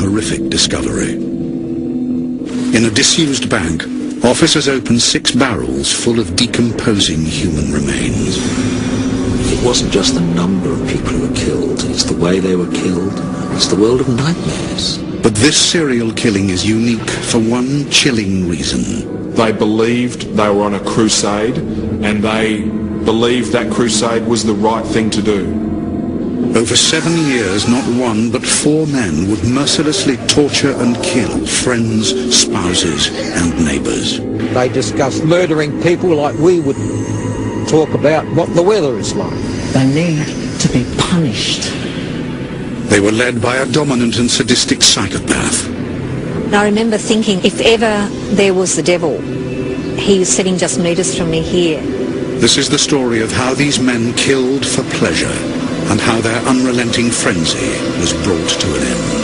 horrific discovery. In a disused bank, officers opened 6 barrels full of decomposing human remains. It wasn't just the number of people who were killed, it's the way they were killed. It's the world of nightmares. But this serial killing is unique for one chilling reason. They believed they were on a crusade, and they believed that crusade was the right thing to do. Over 7 years, not one but 4 men would mercilessly torture and kill friends, spouses and neighbours. They discussed murdering people like we would talk about what the weather is like. They need to be punished. They were led by a dominant and sadistic psychopath. I remember thinking, if ever there was the devil, he was sitting just meters from me here. This is the story of how these men killed for pleasure and how their unrelenting frenzy was brought to an end.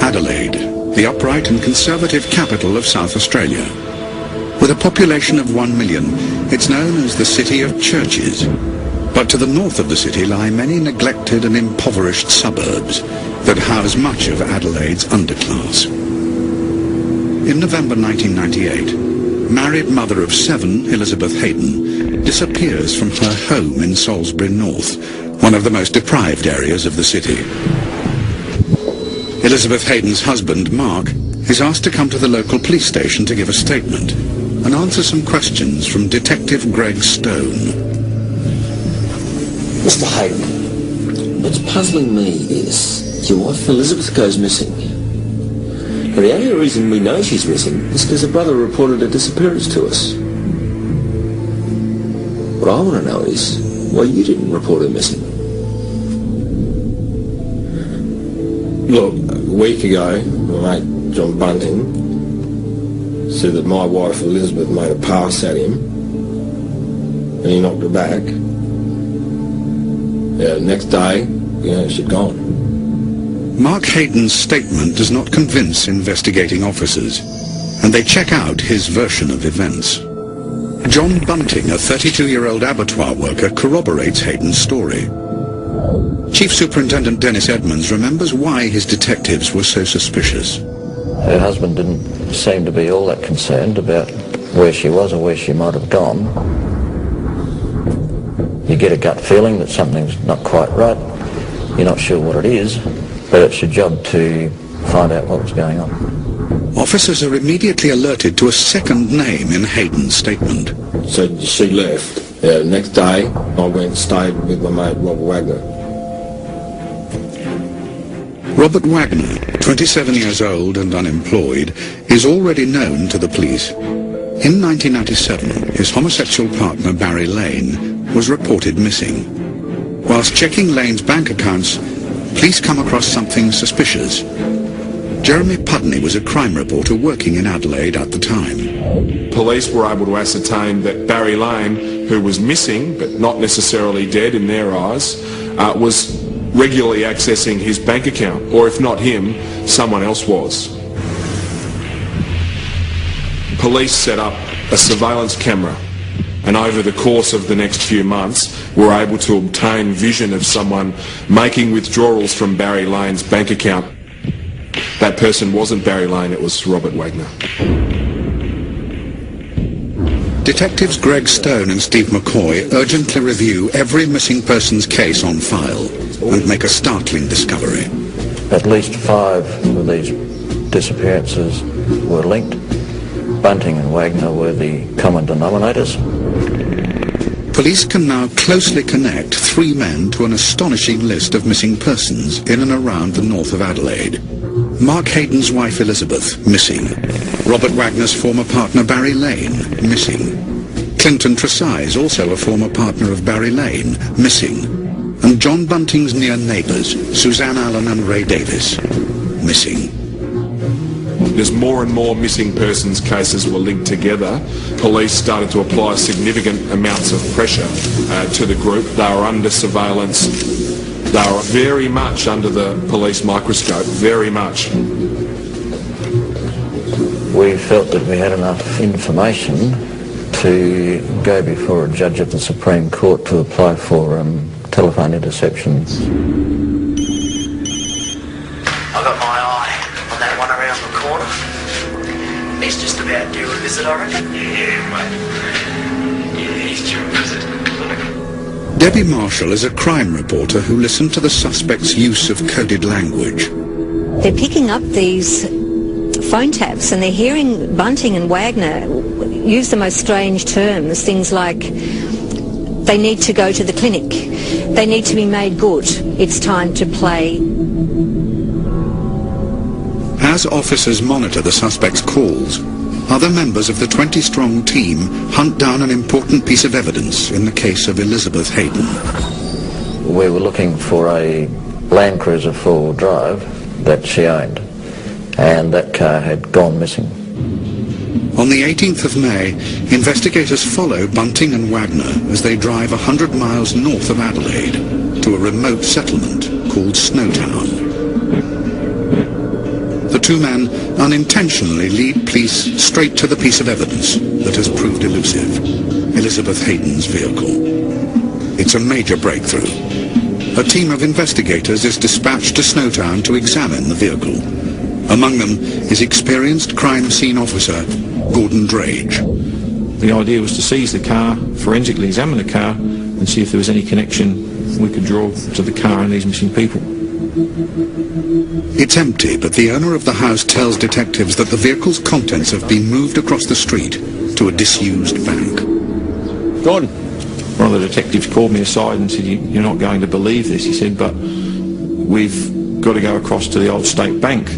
Adelaide, the upright and conservative capital of South Australia. With a population of 1 million, it's known as the City of Churches. But to the north of the city lie many neglected and impoverished suburbs that house much of Adelaide's underclass. In November 1998, married mother of 7, Elizabeth Hayden, disappears from her home in Salisbury North, one of the most deprived areas of the city. Elizabeth Hayden's husband, Mark, is asked to come to the local police station to give a statement and answer some questions from Detective Greg Stone. Mr. Hayden, what's puzzling me is your wife Elizabeth goes missing. Now, the only reason we know she's missing is because her brother reported her disappearance to us. What I want to know is why you didn't report her missing. Look, a week ago, my mate John Bunting said that my wife Elizabeth made a pass at him and he knocked her back. Yeah, next day, she'd gone. Mark Hayden's statement does not convince investigating officers, and they check out his version of events. John Bunting, a 32-year-old abattoir worker, corroborates Hayden's story. Chief Superintendent Dennis Edmonds remembers why his detectives were so suspicious. Her husband didn't seem to be all that concerned about where she was or where she might have gone. You get a gut feeling that something's not quite right. You're not sure what it is, but it's your job to find out what was going on. Officers are immediately alerted to a second name in Hayden's statement. So she left. Yeah, next day, I went and stayed with my mate Robert Wagner. Robert Wagner, 27 years old and unemployed, is already known to the police. In 1997, his homosexual partner Barry Lane was reported missing. Whilst checking Lane's bank accounts, police come across something suspicious. Jeremy Pudney was a crime reporter working in Adelaide at the time. Police were able to ascertain that Barry Lane, who was missing but not necessarily dead in their eyes, was regularly accessing his bank account, or if not him, someone else was. Police set up a surveillance camera, and over the course of the next few months were able to obtain vision of someone making withdrawals from Barry Lane's bank account. That person wasn't Barry Lane, it was Robert Wagner. Detectives Greg Stone and Steve McCoy urgently review every missing persons case on file and make a startling discovery. At least 5 of these disappearances were linked. Bunting and Wagner were the common denominators. Police can now closely connect 3 men to an astonishing list of missing persons in and around the north of Adelaide. Mark Hayden's wife Elizabeth, missing. Robert Wagner's former partner Barry Lane, missing. Clinton Tresize, also a former partner of Barry Lane, missing. And John Bunting's near neighbours, Suzanne Allen and Ray Davis, missing. As more and more missing persons cases were linked together, police started to apply significant amounts of pressure to the group. They were under surveillance They are very much under the police microscope, very much. We felt that we had enough information to go before a judge of the Supreme Court to apply for telephone interception. I got my eye on that one around the corner. He's just about due a visit, I reckon. Yeah, mate. Yeah, he's due a visit. Debbie Marshall is a crime reporter who listened to the suspect's use of coded language. They're picking up these phone taps and they're hearing Bunting and Wagner use the most strange terms, things like they need to go to the clinic, they need to be made good, it's time to play. As officers monitor the suspect's calls, other members of the 20-strong team hunt down an important piece of evidence in the case of Elizabeth Hayden. We were looking for a Land Cruiser 4-wheel drive that she owned, and that car had gone missing. On the 18th of May, investigators follow Bunting and Wagner as they drive 100 miles north of Adelaide to a remote settlement called Snowtown. The two men unintentionally lead police straight to the piece of evidence that has proved elusive, Elizabeth Hayden's vehicle. It's a major breakthrough. A team of investigators is dispatched to Snowtown to examine the vehicle. Among them is experienced crime scene officer Gordon Drage. The idea was to seize the car, forensically examine the car, and see if there was any connection we could draw to the car and these missing people. It's empty, but the owner of the house tells detectives that the vehicle's contents have been moved across the street to a disused bank. Gordon. One of the detectives called me aside and said, "You're not going to believe this," he said, "but we've got to go across to the old state bank."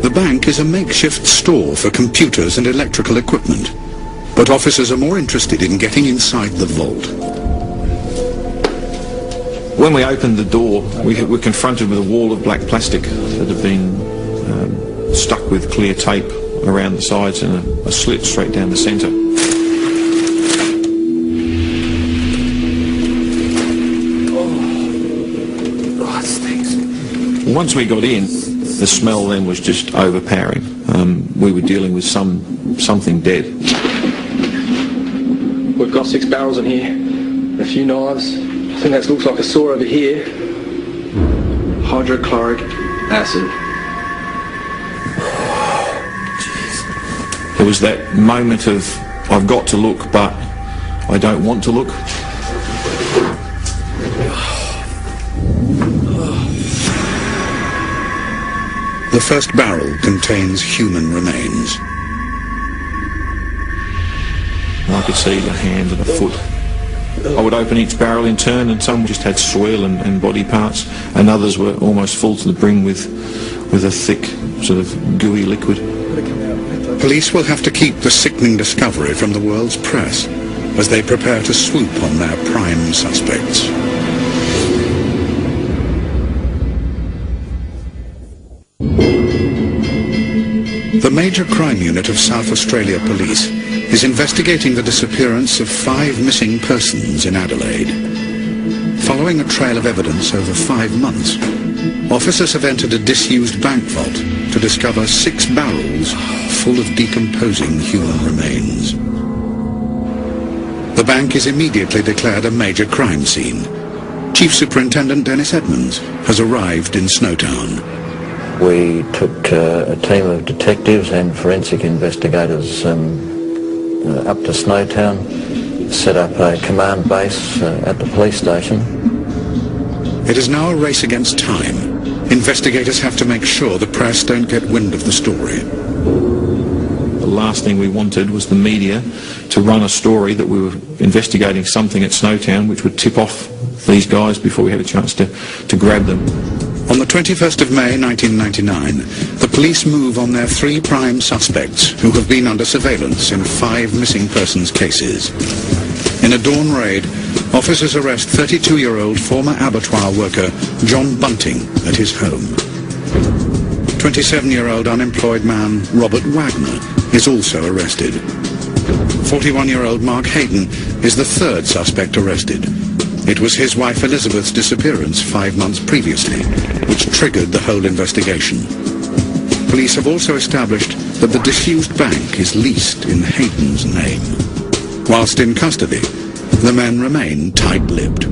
The bank is a makeshift store for computers and electrical equipment, but officers are more interested in getting inside the vault. When we opened the door, we were confronted with a wall of black plastic that had been stuck with clear tape around the sides and a slit straight down the centre. Oh, it stinks. Once we got in, the smell then was just overpowering. We were dealing with something dead. We've got 6 barrels in here, and a few knives. I think that looks like a saw over here. Hydrochloric acid. There was that moment of, I've got to look, but I don't want to look. The first barrel contains human remains. I could see a hand and a foot. I would open each barrel in turn, and some just had soil and body parts, and others were almost full to the brim with a thick, sort of gooey liquid. Police will have to keep the sickening discovery from the world's press as they prepare to swoop on their prime suspects. The Major Crime Unit of South Australia Police is investigating the disappearance of 5 missing persons in Adelaide. Following a trail of evidence over 5 months, officers have entered a disused bank vault to discover 6 barrels full of decomposing human remains. The bank is immediately declared a major crime scene. Chief Superintendent Dennis Edmonds has arrived in Snowtown. We took a team of detectives and forensic investigators up to Snowtown, set up a command base at the police station. It is now a race against time. Investigators have to make sure the press don't get wind of the story. The last thing we wanted was the media to run a story that we were investigating something at Snowtown which would tip off these guys before we had a chance to grab them. On the 21st of May 1999, the police move on their 3 prime suspects who have been under surveillance in 5 missing persons cases. In a dawn raid, officers arrest 32-year-old former abattoir worker John Bunting at his home. 27-year-old unemployed man Robert Wagner is also arrested. 41-year-old Mark Hayden is the third suspect arrested. It was his wife Elizabeth's disappearance 5 months previously which triggered the whole investigation. Police have also established that the disused bank is leased in Hayden's name. Whilst in custody, the men remain tight-lipped.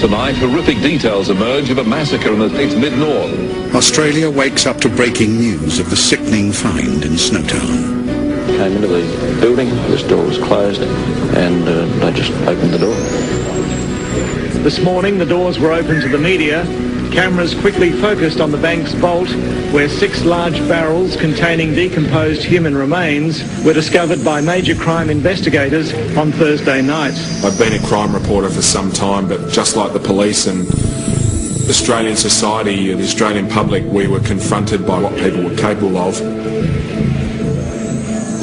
Tonight, horrific details emerge of a massacre in the state's mid-north. Australia wakes up to breaking news of the sickening find in Snowtown. Came into the building, this door was closed, and they just opened the door. This morning, the doors were open to the media. Cameras quickly focused on the bank's vault, where 6 large barrels containing decomposed human remains were discovered by major crime investigators on Thursday night. I've been a crime reporter for some time, but just like the police and Australian society, the Australian public, we were confronted by what people were capable of.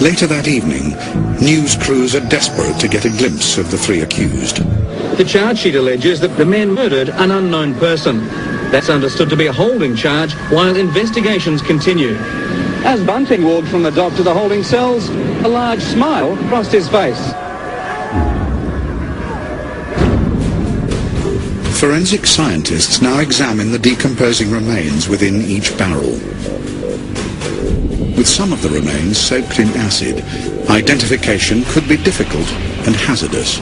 Later that evening, news crews are desperate to get a glimpse of the 3 accused. The charge sheet alleges that the men murdered an unknown person. That's understood to be a holding charge while investigations continue. As Bunting walked from the dock to the holding cells, a large smile crossed his face. Forensic scientists now examine the decomposing remains within each barrel. With some of the remains soaked in acid, identification could be difficult and hazardous.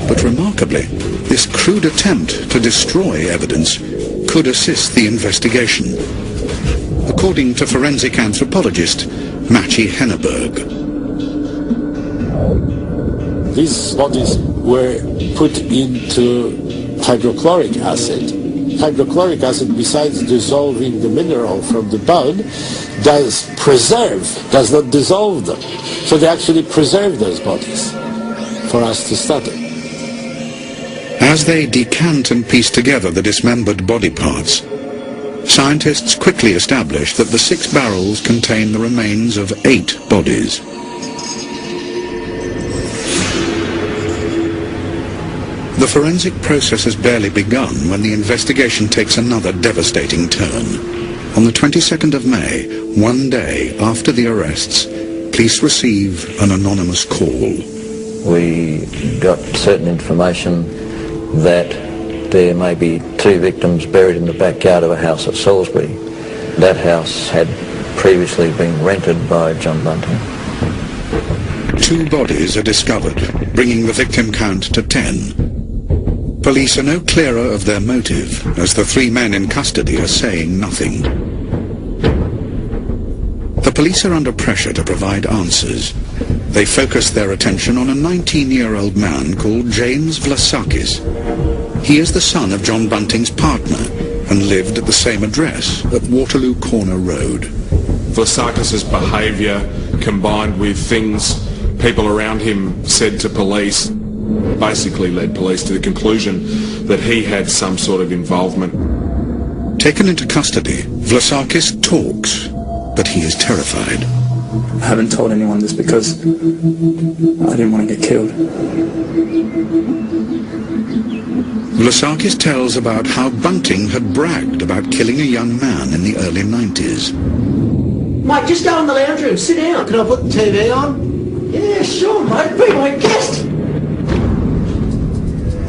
But remarkably, this crude attempt to destroy evidence could assist the investigation, according to forensic anthropologist Machi Henneberg. These bodies were put into hydrochloric acid. Hydrochloric acid, besides dissolving the mineral from the bone, does not dissolve them. So they actually preserve those bodies for us to study. As they decant and piece together the dismembered body parts, scientists quickly establish that the 6 barrels contain the remains of 8 bodies. The forensic process has barely begun when the investigation takes another devastating turn. On the 22nd of May, 1 day after the arrests, police receive an anonymous call. We got certain information that there may be 2 victims buried in the backyard of a house at Salisbury. That house had previously been rented by John Bunting. 2 bodies are discovered, bringing the victim count to 10. Police are no clearer of their motive, as the 3 men in custody are saying nothing. The police are under pressure to provide answers. They focus their attention on a 19-year-old man called James Vlasakis. He is the son of John Bunting's partner and lived at the same address at Waterloo Corner Road. Vlasakis' behaviour, combined with things people around him said to police, basically led police to the conclusion that he had some sort of involvement. Taken into custody, Vlasakis talks, but he is terrified. I haven't told anyone this because I didn't want to get killed. Vlasakis tells about how Bunting had bragged about killing a young man in the early 90s. Mate, just go in the lounge room, sit down. Can I put the TV on? Yeah, sure, mate, be my guest.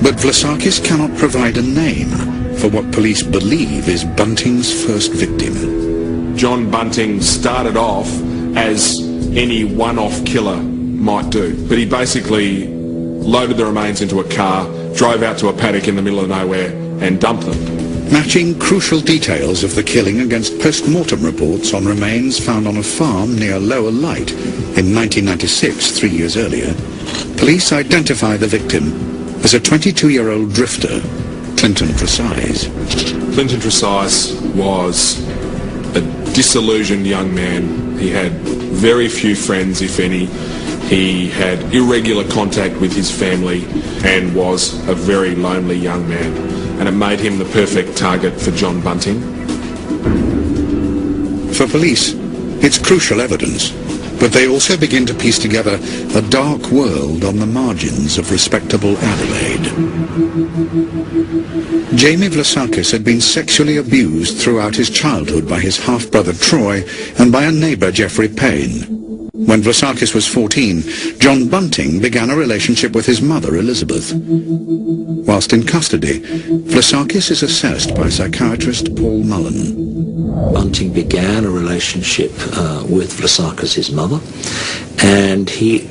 But Vlasakis cannot provide a name for what police believe is Bunting's first victim. John Bunting started off as any one-off killer might do, but he basically loaded the remains into a car, drove out to a paddock in the middle of nowhere and dumped them. Matching crucial details of the killing against post-mortem reports on remains found on a farm near Lower Light in 1996, 3 years earlier, police identify the victim as a 22-year-old drifter, Clinton Tresize. Clinton Tresize was a disillusioned young man. He had very few friends, if any. He had irregular contact with his family and was a very lonely young man. And it made him the perfect target for John Bunting. For police, it's crucial evidence, but they also begin to piece together a dark world on the margins of respectable Adelaide. Jamie Vlasakis had been sexually abused throughout his childhood by his half-brother Troy and by a neighbour, Geoffrey Payne. When Vlasakis was 14, John Bunting began a relationship with his mother, Elizabeth. Whilst in custody, Vlasakis is assessed by psychiatrist Paul Mullen. Bunting began a relationship with Vlasakis' mother, and he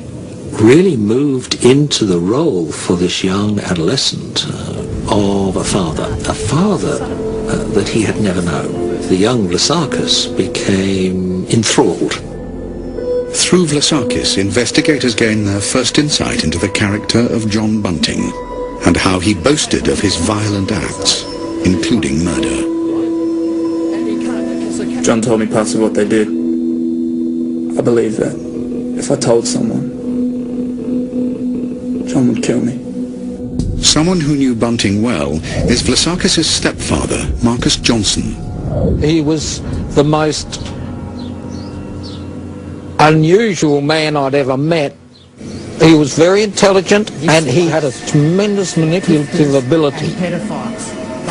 really moved into the role for this young adolescent of a father that he had never known. The young Vlasakis became enthralled. Through Vlasakis, investigators gain their first insight into the character of John Bunting and how he boasted of his violent acts, including murder. John told me parts of what they did. I believe that if I told someone, John would kill me. Someone who knew Bunting well is Vlasakis' stepfather, Marcus Johnson. He was the most unusual man I'd ever met. He was very intelligent and he had a tremendous manipulative ability.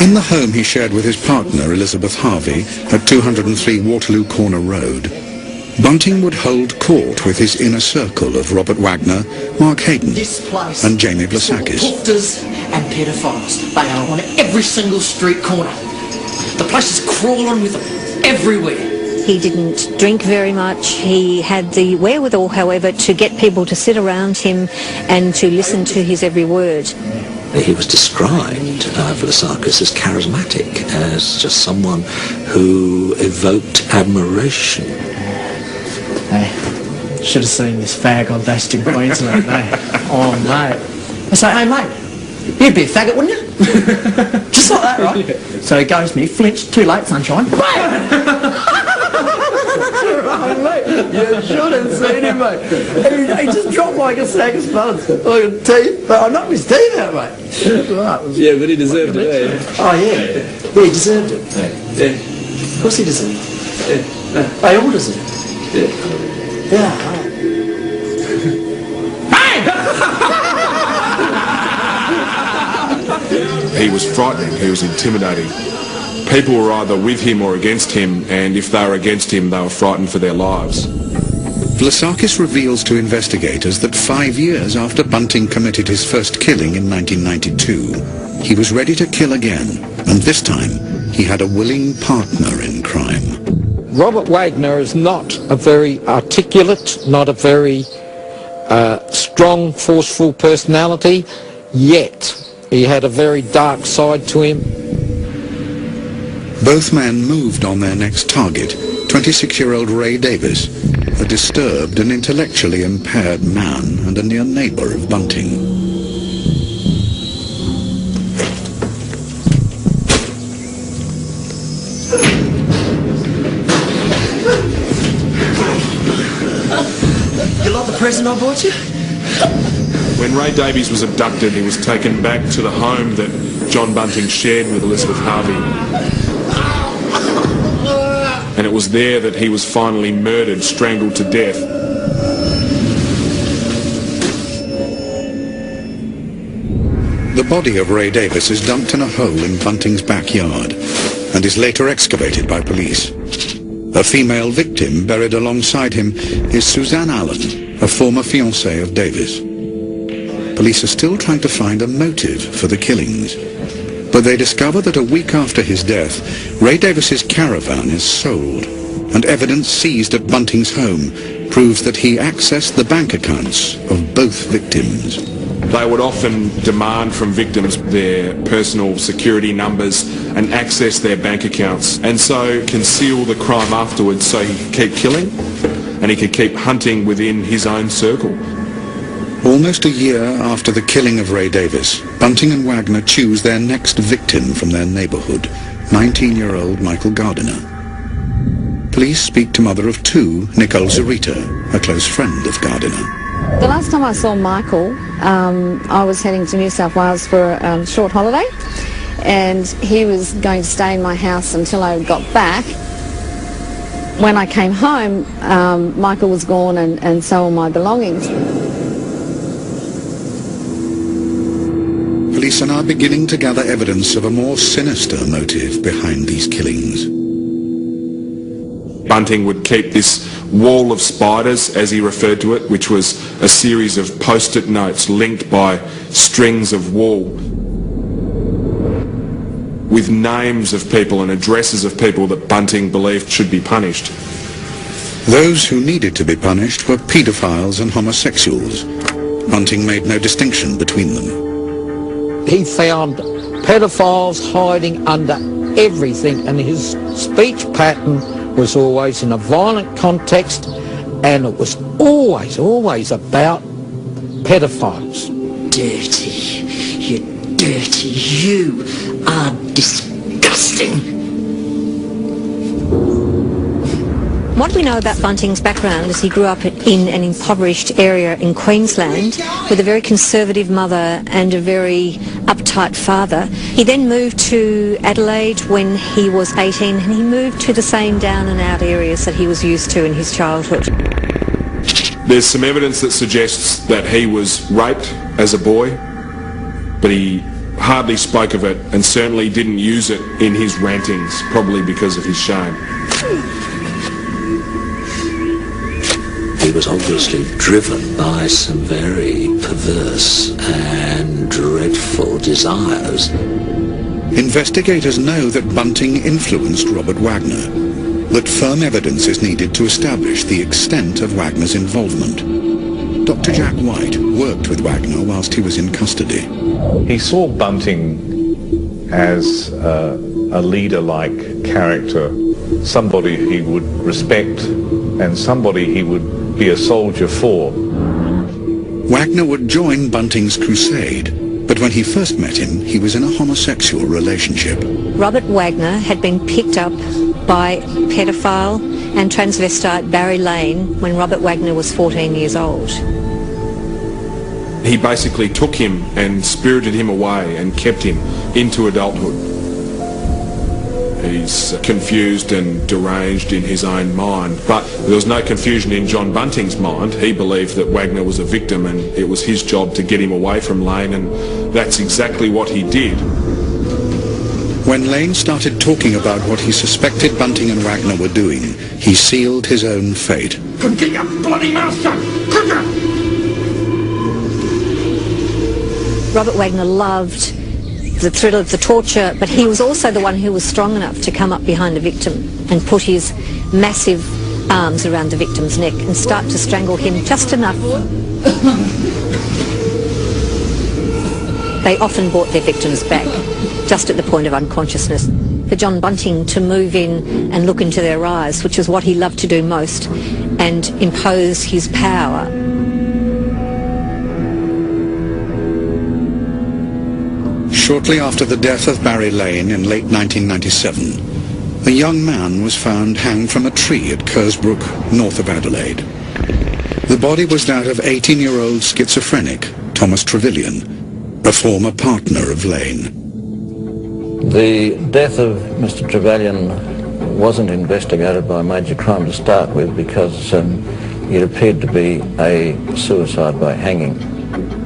In the home he shared with his partner, Elizabeth Harvey, at 203 Waterloo Corner Road, Bunting would hold court with his inner circle of Robert Wagner, Mark Hayden, and Jamie Vlasakis. Hookers and pedophiles. They are on every single street corner. The place is crawling with them everywhere. He didn't drink very much. He had the wherewithal, however, to get people to sit around him and to listen to his every word. He was described, Vlasakis, as charismatic, as just someone who evoked admiration. Hey, should have seen this fag on Dashed in Queensland, eh? Oh, mate. I say, hey, mate, you'd be a faggot, wouldn't you? Just like that, right? Yeah. So he goes to me, flinched, too late, sunshine. Mate, you should have seen him, mate. He just dropped like a sack of spuds. Like a teeth. But I knocked his teeth out, mate. Yeah, but he deserved it, eh? Oh, yeah. Yeah, he deserved it. Yeah. Of course he deserved it. Yeah. They all deserve it. Yeah. Yeah. He was frightening, he was intimidating. People were either with him or against him, and if they were against him, they were frightened for their lives. Vlasakis reveals to investigators that 5 years after Bunting committed his first killing in 1992, he was ready to kill again, and this time he had a willing partner in crime. Robert Wagner is not a very articulate, not a very strong, forceful personality, yet he had a very dark side to him. Both men moved on their next target, 26-year-old Ray Davis, a disturbed and intellectually impaired man and a near neighbour of Bunting. You like the present I bought you? When Ray Davies was abducted, he was taken back to the home that John Bunting shared with Elizabeth Harvey. And it was there that he was finally murdered, strangled to death. The body of Ray Davis is dumped in a hole in Bunting's backyard and is later excavated by police. A female victim buried alongside him is Suzanne Allen, a former fiancée of Davis. Police are still trying to find a motive for the killings, but they discover that a week after his death, Ray Davis's caravan is sold, and evidence seized at Bunting's home proves that he accessed the bank accounts of both victims. They would often demand from victims their personal security numbers and access their bank accounts, and so conceal the crime afterwards so he could keep killing and he could keep hunting within his own circle. Almost a year after the killing of Ray Davis, Bunting and Wagner choose their next victim from their neighbourhood, 19-year-old Michael Gardiner. Police speak to mother of two, Nicole Zarita, a close friend of Gardiner. The last time I saw Michael, I was heading to New South Wales for a short holiday, and he was going to stay in my house until I got back. When I came home, Michael was gone and so were my belongings. Police are now beginning to gather evidence of a more sinister motive behind these killings. Bunting would keep this wall of spiders, as he referred to it, which was a series of post-it notes linked by strings of wool with names of people and addresses of people that Bunting believed should be punished. Those who needed to be punished were paedophiles and homosexuals. Bunting made no distinction between them. He found pedophiles hiding under everything, and his speech pattern was always in a violent context, and it was always about pedophiles. Dirty. You're dirty. You are disgusting. What we know about Bunting's background is he grew up in an impoverished area in Queensland with a very conservative mother and a very uptight father. He then moved to Adelaide when he was 18, and he moved to the same down and out areas that he was used to in his childhood. There's some evidence that suggests that he was raped as a boy, but he hardly spoke of it and certainly didn't use it in his rantings, probably because of his shame. He was obviously driven by some very perverse and dreadful desires. Investigators know that Bunting influenced Robert Wagner, but firm evidence is needed to establish the extent of Wagner's involvement. Dr. Jack White worked with Wagner whilst he was in custody. He saw Bunting as a leader-like character, somebody he would respect and somebody he would be a soldier for. Wagner would join Bunting's crusade, but when he first met him, he was in a homosexual relationship. Robert Wagner had been picked up by pedophile and transvestite Barry Lane when Robert Wagner was 14 years old. He basically took him and spirited him away and kept him into adulthood. He's confused and deranged in his own mind, but there was no confusion in John Bunting's mind. He believed that Wagner was a victim and it was his job to get him away from Lane, and that's exactly what he did. When Lane started talking about what he suspected Bunting and Wagner were doing, he sealed his own fate. Get your bloody mouth shut! Quicker! Robert Wagner loved the thrill of the torture, but he was also the one who was strong enough to come up behind the victim and put his massive arms around the victim's neck and start to strangle him just enough. They often brought their victims back just at the point of unconsciousness. For John Bunting to move in and look into their eyes, which is what he loved to do most, and impose his power. Shortly after the death of Barry Lane in late 1997, a young man was found hanged from a tree at Kersbrook, north of Adelaide. The body was that of 18-year-old schizophrenic Thomas Trevelyan, a former partner of Lane. The death of Mr. Trevelyan wasn't investigated by major crime to start with because it appeared to be a suicide by hanging.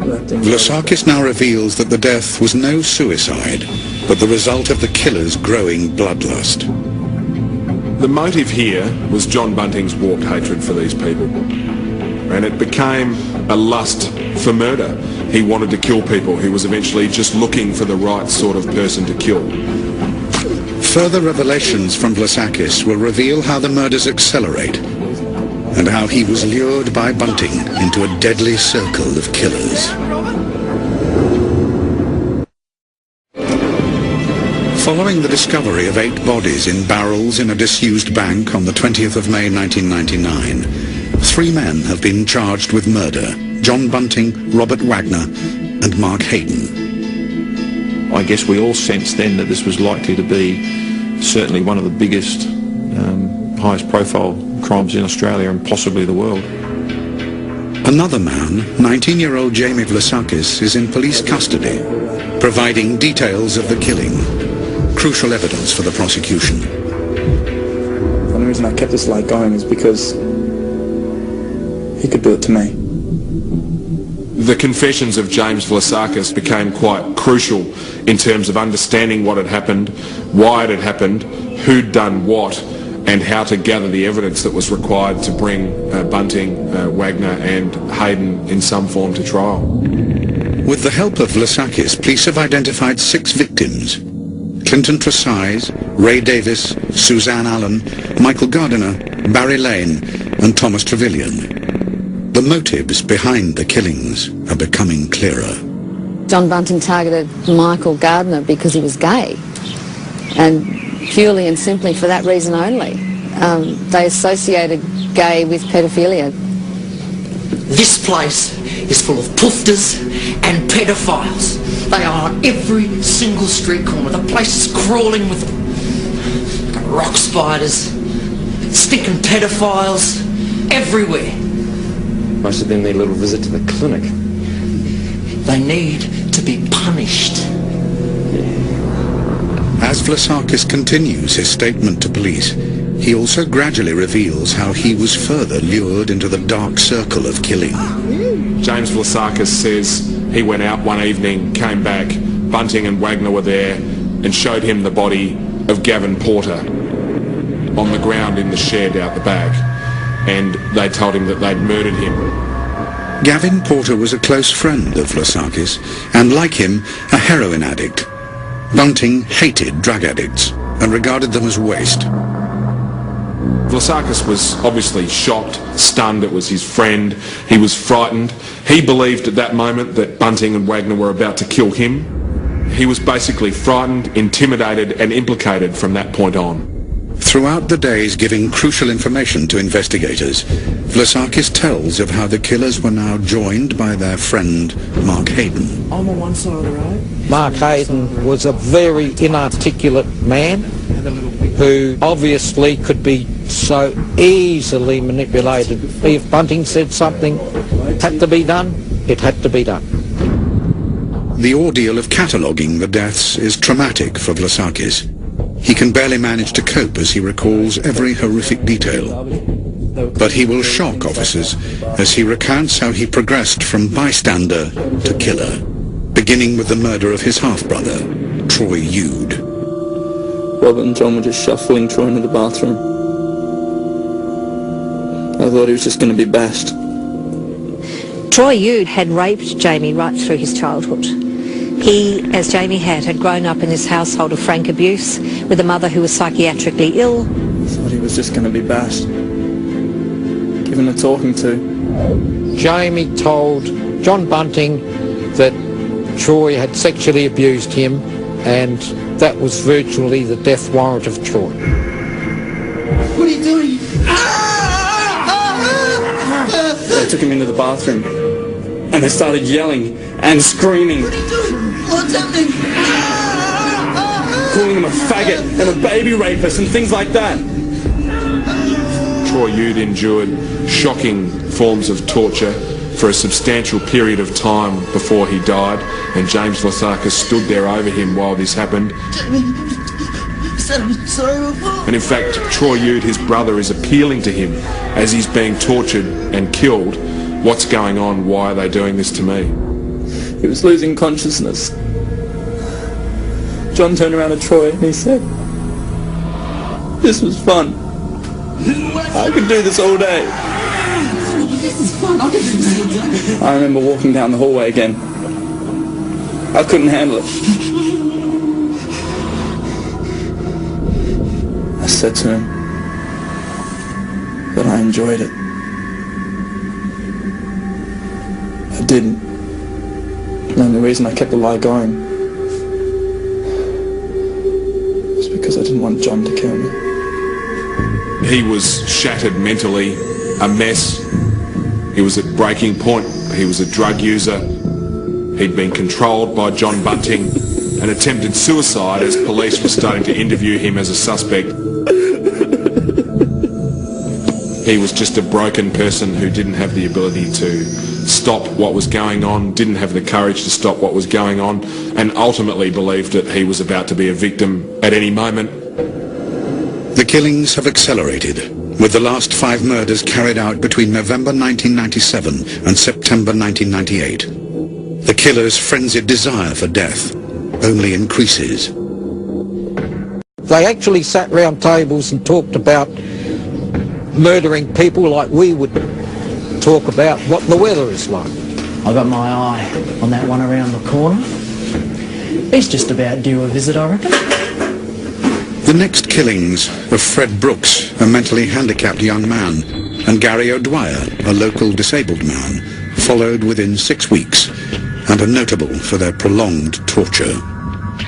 Vlasakis now reveals that the death was no suicide, but the result of the killer's growing bloodlust. The motive here was John Bunting's warped hatred for these people, and it became a lust for murder. He wanted to kill people. He was eventually just looking for the right sort of person to kill. Further revelations from Vlasakis will reveal how the murders accelerate, and how he was lured by Bunting into a deadly circle of killers. Following the discovery of 8 bodies in barrels in a disused bank on the 20th of May 1999, 3 men have been charged with murder: John Bunting, Robert Wagner and Mark Hayden. I guess we all sensed then that this was likely to be certainly one of the biggest, highest profile crimes in Australia and possibly the world. Another man, 19-year-old Jamie Vlasakis, is in police custody, providing details of the killing, crucial evidence for the prosecution. The only reason I kept this light going is because he could do it to me. The confessions of James Vlasakis became quite crucial in terms of understanding what had happened, why it had happened, who'd done what, and how to gather the evidence that was required to bring Bunting, Wagner and Hayden in some form to trial. With the help of Vlasakis, police have identified 6 victims: Clinton Tresize, Ray Davis, Suzanne Allen, Michael Gardiner, Barry Lane and Thomas Trevelyan. The motives behind the killings are becoming clearer. John Bunting targeted Michael Gardiner because he was gay, and purely and simply for that reason only. They associated gay with pedophilia. This place is full of poofters and pedophiles. They are on every single street corner. The place is crawling with them. Got rock spiders, stinking pedophiles, everywhere. Most of them need a little visit to the clinic. They need to be punished. As Vlasakis continues his statement to police, he also gradually reveals how he was further lured into the dark circle of killing. James Vlasakis says he went out one evening, came back, Bunting and Wagner were there, and showed him the body of Gavin Porter on the ground in the shed out the back, and they told him that they'd murdered him. Gavin Porter was a close friend of Vlasakis, and like him, a heroin addict. Bunting hated drug addicts and regarded them as waste. Vlasakis was obviously shocked, stunned. It was his friend. He was frightened. He believed at that moment that Bunting and Wagner were about to kill him. He was basically frightened, intimidated and implicated from that point on. Throughout the days giving crucial information to investigators, Vlasakis tells of how the killers were now joined by their friend Mark Hayden. I'm on one side of the road. Mark Hayden was a very inarticulate man who obviously could be so easily manipulated. If Bunting said something had to be done, it had to be done. The ordeal of cataloguing the deaths is traumatic for Vlasakis. He can barely manage to cope as he recalls every horrific detail. But he will shock officers as he recounts how he progressed from bystander to killer, beginning with the murder of his half-brother, Troy Yude. Robert and John were just shuffling Troy into the bathroom. I thought he was just going to be bashed. Troy Yude had raped Jamie right through his childhood. He, as Jamie had grown up in this household of frank abuse with a mother who was psychiatrically ill. I thought he was just going to be bashed, given a talking to. Jamie told John Bunting that Troy had sexually abused him, and that was virtually the death warrant of Troy. What are you doing? They took him into the bathroom, and they started yelling and screaming. What are you doing? What's happening? Calling him a faggot and a baby rapist and things like that. Troy Yude endured shocking forms of torture for a substantial period of time before he died, and James Vlasakis stood there over him while this happened. And in fact, Troy Yude, his brother, is appealing to him as he's being tortured and killed. What's going on? Why are they doing this to me? He was losing consciousness. John turned around to Troy and he said, "This was fun. I could do this all day." This is fun. I can do this all day. I remember walking down the hallway again. I couldn't handle it. I said to him that I enjoyed it. I didn't. The only reason I kept the lie going was because I didn't want John to kill me. He was shattered mentally, a mess. He was at breaking point. He was a drug user. He'd been controlled by John Bunting and attempted suicide as police were starting to interview him as a suspect. He was just a broken person who didn't have the ability to stop what was going on, didn't have the courage to stop what was going on, and ultimately believed that he was about to be a victim at any moment. The killings have accelerated, with the last 5 murders carried out between November 1997 and September 1998. The killer's frenzied desire for death only increases. They actually sat round tables and talked about murdering people like we would talk about what the weather is like. I got my eye on that one around the corner. He's just about due a visit, I reckon. The next killings of Fred Brooks, a mentally handicapped young man, and Gary O'Dwyer, a local disabled man, followed within 6 weeks and are notable for their prolonged torture.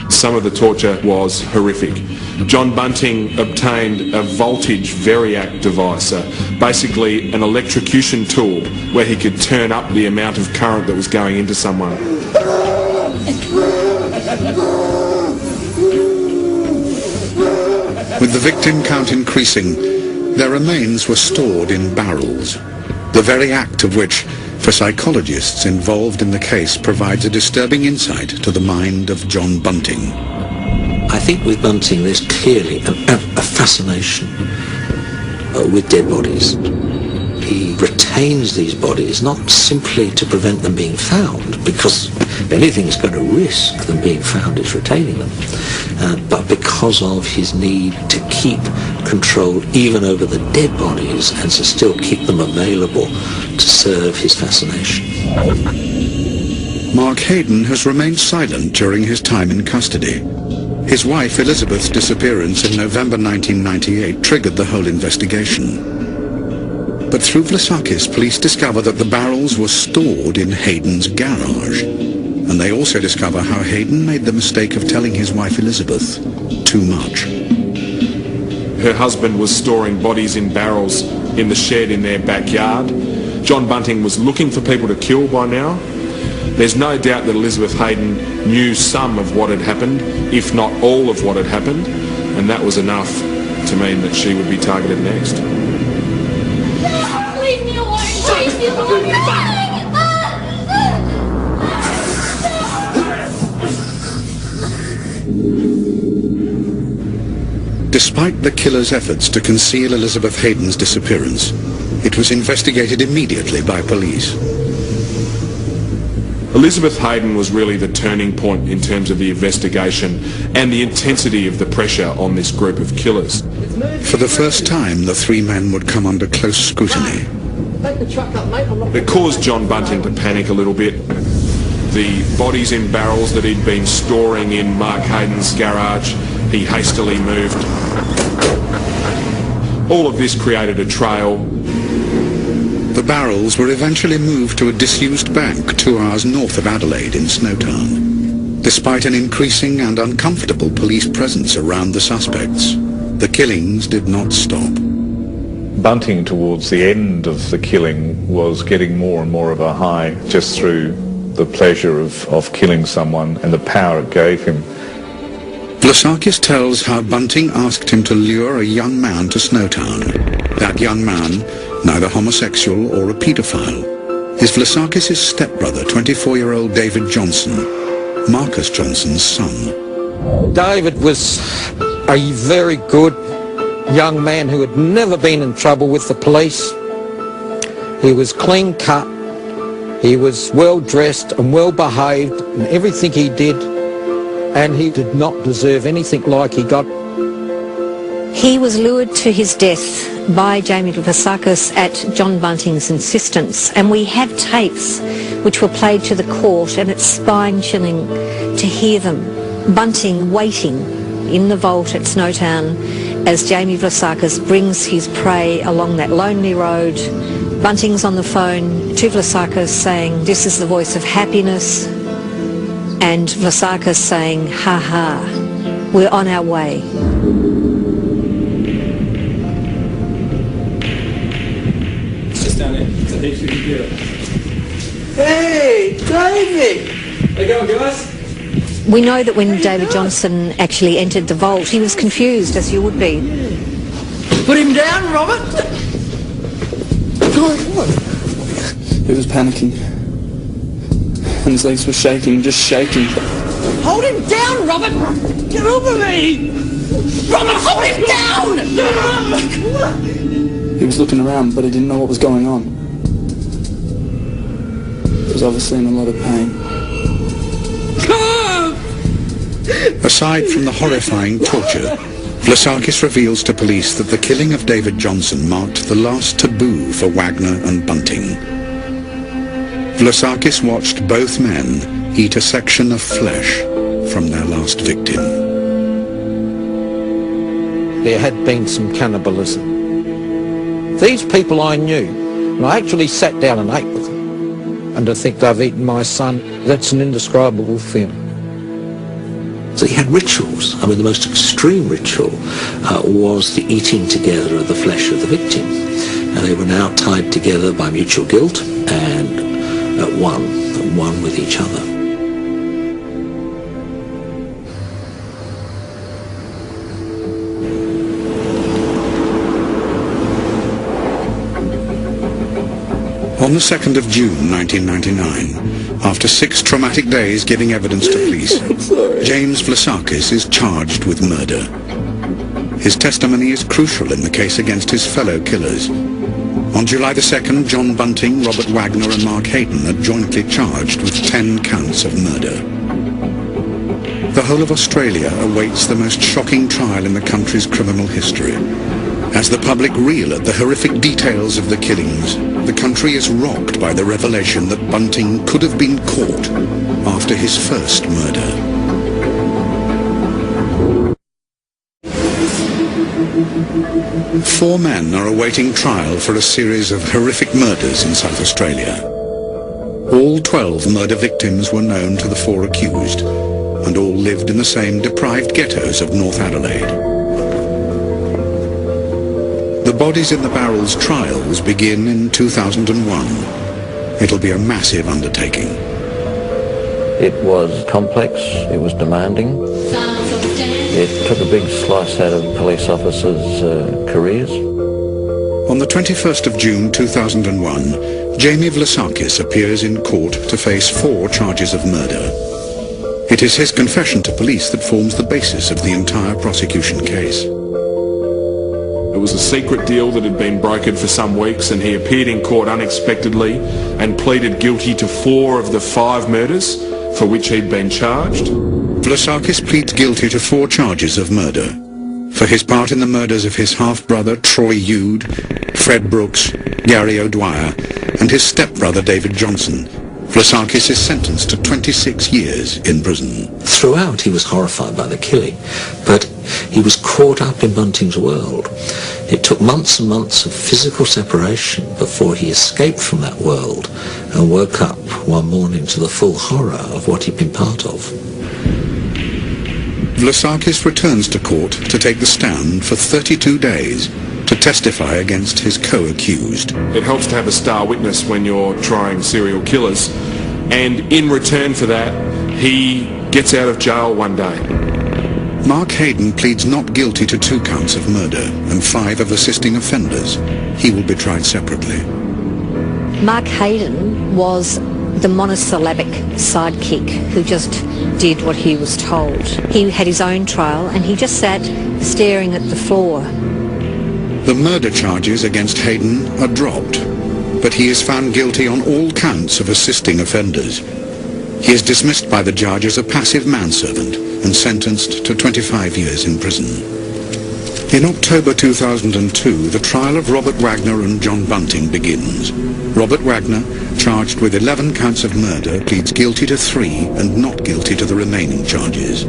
Some of the torture was horrific. John Bunting obtained a voltage variac device, basically an electrocution tool where he could turn up the amount of current that was going into someone. With the victim count increasing, their remains were stored in barrels, the very act of which, for psychologists involved in the case, provides a disturbing insight to the mind of John Bunting. I think with Bunting there's clearly a fascination with dead bodies. He retains these bodies not simply to prevent them being found, because if anything's going to risk them being found, it's retaining them, but because of his need to keep control even over the dead bodies and to still keep them available to serve his fascination. Mark Hayden has remained silent during his time in custody. His wife Elizabeth's disappearance in November 1998 triggered the whole investigation. But through Vlasakis, police discover that the barrels were stored in Hayden's garage. And they also discover how Hayden made the mistake of telling his wife Elizabeth too much. Her husband was storing bodies in barrels in the shed in their backyard. John Bunting was looking for people to kill by now. There's no doubt that Elizabeth Hayden knew some of what had happened, if not all of what had happened, and that was enough to mean that she would be targeted next. Leave me alone! Leave me alone! Despite the killer's efforts to conceal Elizabeth Hayden's disappearance, it was investigated immediately by police. Elizabeth Hayden was really the turning point in terms of the investigation and the intensity of the pressure on this group of killers. For the first time, the three men would come under close scrutiny. It caused John Bunting to panic a little bit. The bodies in barrels that he'd been storing in Mark Hayden's garage, he hastily moved. All of this created a trail. The barrels were eventually moved to a disused bank 2 hours north of Adelaide in Snowtown. Despite an increasing and uncomfortable police presence around the suspects, the killings did not stop. Bunting, towards the end of the killing, was getting more and more of a high just through the pleasure of killing someone and the power it gave him. Vlasakis tells how Bunting asked him to lure a young man to Snowtown. That young man, neither homosexual or a paedophile, is Vlasakis' stepbrother, 24-year-old David Johnson, Marcus Johnson's son. David was a very good young man who had never been in trouble with the police. He was clean cut, he was well dressed and well behaved in everything he did, and he did not deserve anything like he got. He was lured to his death by Jamie Vlasakis at John Bunting's insistence, and we have tapes which were played to the court, and it's spine-chilling to hear them. Bunting waiting in the vault at Snowtown as Jamie Vlasakis brings his prey along that lonely road. Bunting's on the phone to Vlasakis saying, "This is the voice of happiness," and Vlasakis saying, "Ha ha, we're on our way." Hey, David! How you going, guys? We know that when David Johnson actually entered the vault, he was confused, as you would be. Put him down, Robert! He was panicking. And his legs were shaking, just shaking. Hold him down, Robert! Get over me! Robert, hold him down! He was looking around, but he didn't know what was going on. He was obviously in a lot of pain. Aside from the horrifying torture, Vlasakis reveals to police that the killing of David Johnson marked the last taboo for Wagner and Bunting. Vlasakis watched both men eat a section of flesh from their last victim. There had been some cannibalism. These people I knew, and I actually sat down and ate with them. And to think they've eaten my son, that's an indescribable feeling. So he had rituals. I mean, the most extreme ritual was the eating together of the flesh of the victim. And they were now tied together by mutual guilt and at one with each other. On the 2nd of June 1999, after 6 traumatic days giving evidence to police, James Vlasakis is charged with murder. His testimony is crucial in the case against his fellow killers. On July the 2nd, John Bunting, Robert Wagner and Mark Hayden are jointly charged with 10 counts of murder. The whole of Australia awaits the most shocking trial in the country's criminal history. As the public reel at the horrific details of the killings, the country is rocked by the revelation that Bunting could have been caught after his first murder. Four men are awaiting trial for a series of horrific murders in South Australia. All 12 murder victims were known to the 4 accused, and all lived in the same deprived ghettos of North Adelaide. The Bodies in the Barrels trials begin in 2001. It'll be a massive undertaking. It was complex, it was demanding. It took a big slice out of police officers' careers. On the 21st of June 2001, Jamie Vlasakis appears in court to face 4 charges of murder. It is his confession to police that forms the basis of the entire prosecution case. It was a secret deal that had been brokered for some weeks, and he appeared in court unexpectedly and pleaded guilty to 4 of the 5 murders for which he'd been charged. Vlasakis pleads guilty to 4 charges of murder. For his part in the murders of his half-brother Troy Yude, Fred Brooks, Gary O'Dwyer, and his stepbrother David Johnson, Vlasakis is sentenced to 26 years in prison. Throughout he was horrified by the killing, but he was caught up in Bunting's world. It took months and months of physical separation before he escaped from that world and woke up one morning to the full horror of what he'd been part of. Vlasakis returns to court to take the stand for 32 days to testify against his co-accused. It helps to have a star witness when you're trying serial killers, and in return for that, he gets out of jail one day. Mark Hayden pleads not guilty to 2 counts of murder and 5 of assisting offenders. He will be tried separately. Mark Hayden was the monosyllabic sidekick who just did what he was told. He had his own trial and he just sat staring at the floor. The murder charges against Hayden are dropped, but he is found guilty on all counts of assisting offenders. He is dismissed by the judge as a passive manservant and sentenced to 25 years in prison. In October 2002, the trial of Robert Wagner and John Bunting begins. Robert Wagner, charged with 11 counts of murder, pleads guilty to 3 and not guilty to the remaining charges.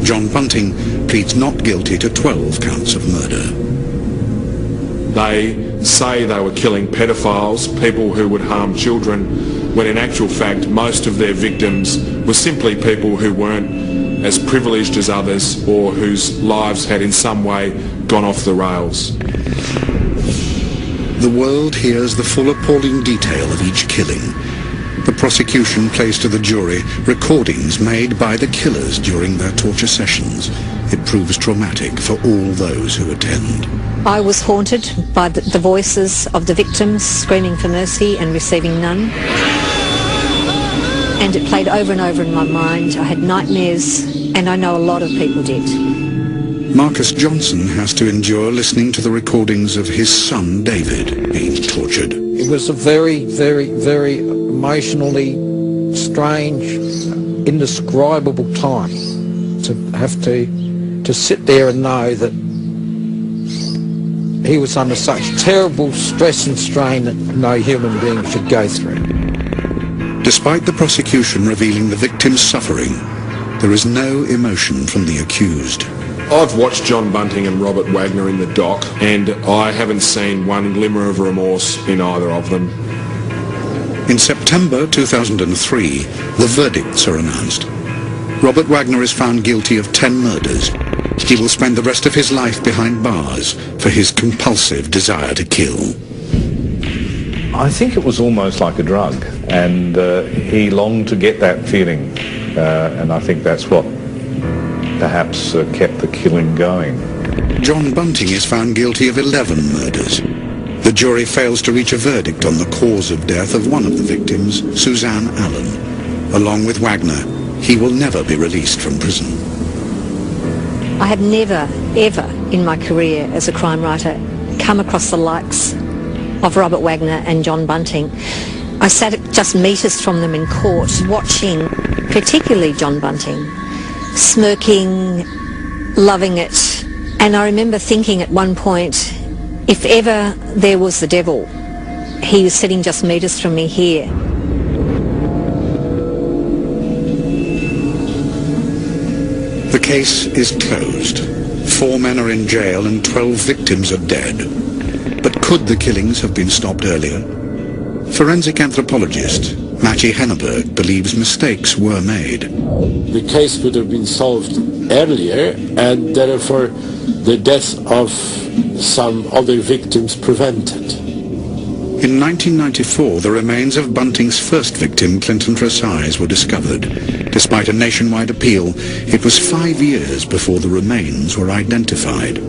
John Bunting pleads not guilty to 12 counts of murder. They say they were killing pedophiles, people who would harm children, when in actual fact most of their victims were simply people who weren't as privileged as others or whose lives had in some way gone off the rails. The world hears the full appalling detail of each killing. The prosecution plays to the jury recordings made by the killers during their torture sessions. It proves traumatic for all those who attend. I was haunted by the voices of the victims screaming for mercy and receiving none. And it played over and over in my mind. I had nightmares, and I know a lot of people did. Marcus Johnson has to endure listening to the recordings of his son David being tortured. It was a very, very, very emotionally strange, indescribable time to have to sit there and know that he was under such terrible stress and strain that no human being should go through. Despite the prosecution revealing the victim's suffering, there is no emotion from the accused. I've watched John Bunting and Robert Wagner in the dock, and I haven't seen one glimmer of remorse in either of them. In September 2003, the verdicts are announced. Robert Wagner is found guilty of 10 murders. He will spend the rest of his life behind bars for his compulsive desire to kill. I think it was almost like a drug, and he longed to get that feeling, and I think that's what perhaps kept the killing going. John Bunting is found guilty of 11 murders. The jury fails to reach a verdict on the cause of death of one of the victims, Suzanne Allen. Along with Wagner, he will never be released from prison. I have never, ever in my career as a crime writer come across the likes of Robert Wagner and John Bunting. I sat just metres from them in court watching, particularly John Bunting, smirking, loving it. And I remember thinking at one point, if ever there was the devil, he was sitting just metres from me here. The case is closed. 4 men are in jail and 12 victims are dead. But could the killings have been stopped earlier? Forensic anthropologist Matty Henneberg believes mistakes were made. The case could have been solved earlier and therefore the death of some other victims prevented. In 1994, the remains of Bunting's first victim, Clinton Tresize, were discovered. Despite a nationwide appeal, it was 5 years before the remains were identified.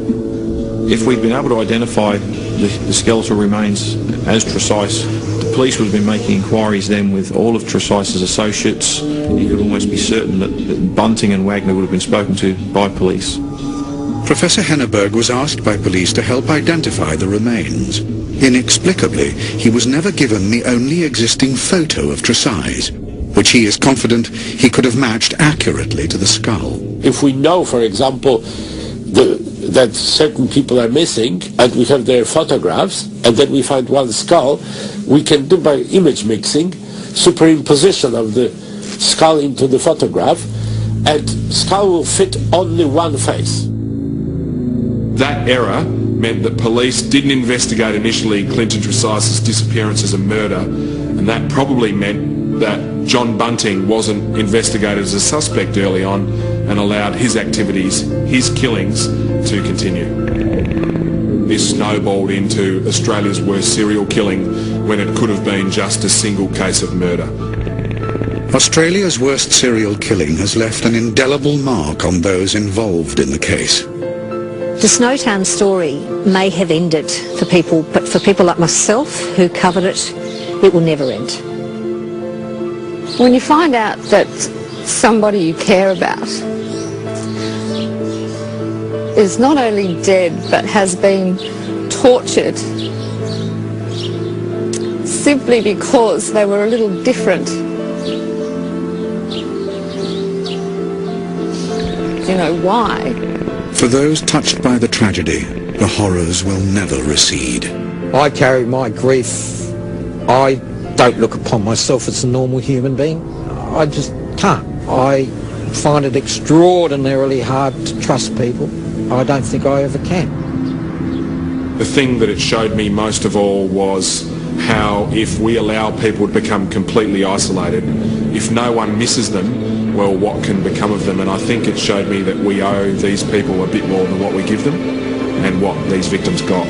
If we'd been able to identify the skeletal remains as Tresize, the police would have been making inquiries then with all of Tresize's associates. You could almost be certain that Bunting and Wagner would have been spoken to by police. Professor Henneberg was asked by police to help identify the remains. Inexplicably, he was never given the only existing photo of Tresize, which he is confident he could have matched accurately to the skull. If we know, for example, that certain people are missing, and we have their photographs, and then we find one skull, we can do by image mixing, superimposition of the skull into the photograph, and skull will fit only one face. That error meant that police didn't investigate initially Clinton Tresize's disappearance as a murder, and that probably meant that John Bunting wasn't investigated as a suspect early on and allowed his activities, his killings, to continue. This snowballed into Australia's worst serial killing when it could have been just a single case of murder. Australia's worst serial killing has left an indelible mark on those involved in the case. The Snowtown story may have ended for people, but for people like myself who covered it, it will never end. When you find out that somebody you care about is not only dead but has been tortured simply because they were a little different, you know why? For those touched by the tragedy, the horrors will never recede. I carry my grief. I don't look upon myself as a normal human being. I just can't. I find it extraordinarily hard to trust people. I don't think I ever can. The thing that it showed me most of all was how if we allow people to become completely isolated, if no one misses them, well, what can become of them? And I think it showed me that we owe these people a bit more than what we give them and what these victims got.